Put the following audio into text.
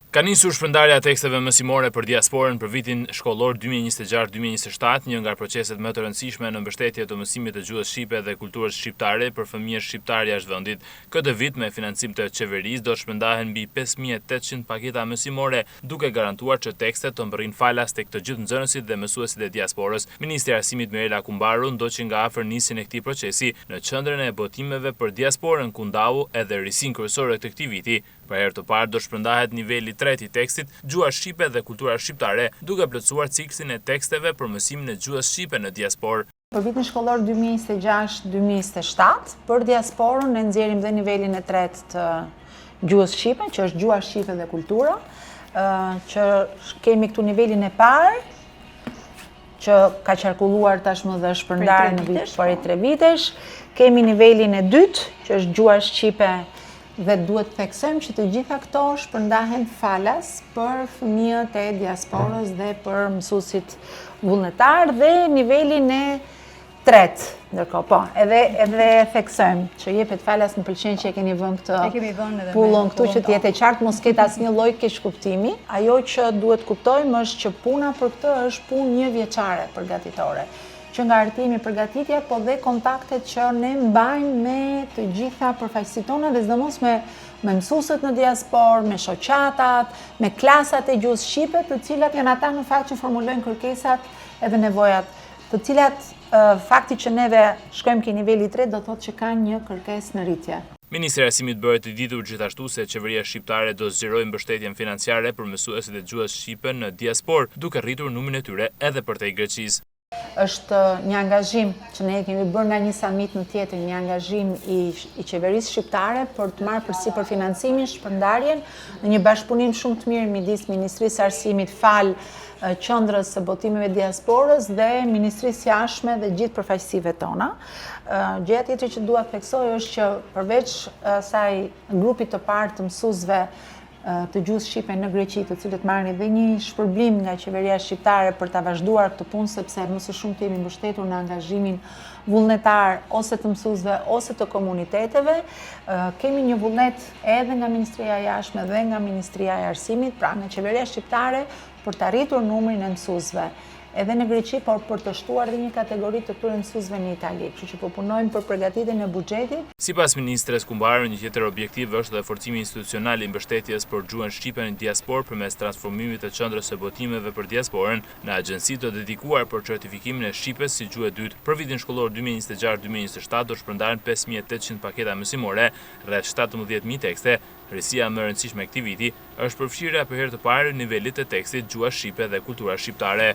Ka nisur shpërndarja e teksteve mësimore për diasporën për vitin shkollor 2026-2027, një nga proceset më të rëndësishme në mbështetje të mësimit të gjuhës shqipe dhe kulturës shqiptare për fëmijë shqiptar jashtë vendit. Këtë vit me financim të qeverisë do shpërndahen mbi 5800 paketa mësimore, duke garantuar që tekstet të mbërrin falas tek të gjithë nxënësit dhe mësuesit e diasporës. Ministri i Arsimit Mirela Kumbaru ndoqi nga afër nisjen e këtij procesi në qendrën e botimeve për diasporën ku ndau edhe risin kryesore të këtij viti. Për herë të parë do shpërndahet niveli 3 i tekstit Gjuha shqipe dhe kultura shqiptare, duke plotësuar ciklin e teksteve për mësimin e gjuhës shqipe në diasporë. Për vitin shkollor 2026-2027, për diasporën ne nxjerrim dhe nivelin e 3 të gjuhës shqipe, që është gjuha shqipe dhe kultura, që kemi këtu nivelin e parë, që ka qarkulluar tashmë dhe shpërndarë në vit për 3 vitesh. Kemi nivelin e dytë, që është gjuha shqipe dhe duhet të theksojmë që të gjitha këto shpërndahen falas për fëmijët e diasporës dhe për mësuesit vullnetar dhe nivelin e 3. Ndërkohë, po, edhe theksojmë që jepet falas, më pëlqen që e keni vënë këtë pullon këtu që të jetë e qartë, mos ketë asnjë lloj keq kuptimi. Ajo që duhet kuptojmë është që puna për këtë është punë 1 vjeçare përgatitore, që nga artimi përgatitja, po dhe kontaktet që ne mbajmë me të gjitha përfaqësitë tona dhe sidomos me mësuesët në diasporë, me shoqatat, me klasat e gjuhës shqipe, të cilat janë ata në fakt që formulojnë kërkesat edhe nevojat, të cilat fakti që neve shkojmë ke niveli 3 do thotë që ka një kërkesë në rritje. Ministri i Arsimit bëhet i ditur gjithashtu se qeveria shqiptare do zgjerojë mbështetjen financiare për mësuesit e gjuhës shqipe në diasporë, duke rritur numrin e tyre edhe përtej Greqisë. Është një angazhim që ne kemi bërë nga një summit në tjetër, një angazhim i qeverisë shqiptare për të marrë përsipër financimin, shpërndarjen, në një bashkëpunim shumë të mirë midis Ministrisë së Arsimit, qendrës së botimeve diasporës dhe Ministrisë jashtme dhe gjithë përfaqësive tona. Gjëja tjetër që dua të theksoj është që përveç asaj grupit të parë të mësuesve të gjuhës shqipe në Greqi, të cilët marrin dhe një shpërblim nga qeveria shqiptare për ta vazhduar këtë punë, sepse më së shumti jemi mbështetur në angazhimin vullnetar ose të mësuesve ose të komuniteteve. Kemi një vullnet edhe nga Ministria e Jashtme dhe nga Ministria e Arsimit, pra nga qeveria shqiptare, për të arritur numrin e mësuesve edhe në Greqi, por për të shtuar dhe një kategori të këtyre mësuesve në Itali, kështu që po punojmë për përgatitjen e buxhetit. Sipas ministres Kumbaru, një tjetër objektiv është dhe forcimi institucional i mbështetjes për gjuhën shqipe në diasporë përmes transformimit të qendrës së botimeve për diasporën në agjenci të dedikuar për certifikimin e shqipes si gjuhë e dytë. Për vitin shkollor 2026-2027 do shpërndaren 5800 paketa mësimore, rreth 17000 tekste. Rësia më e rëndësishme e këtij viti është përfshirja për herë të parë nivelit të tekstit Gjuha shqipe dhe kultura shqiptare.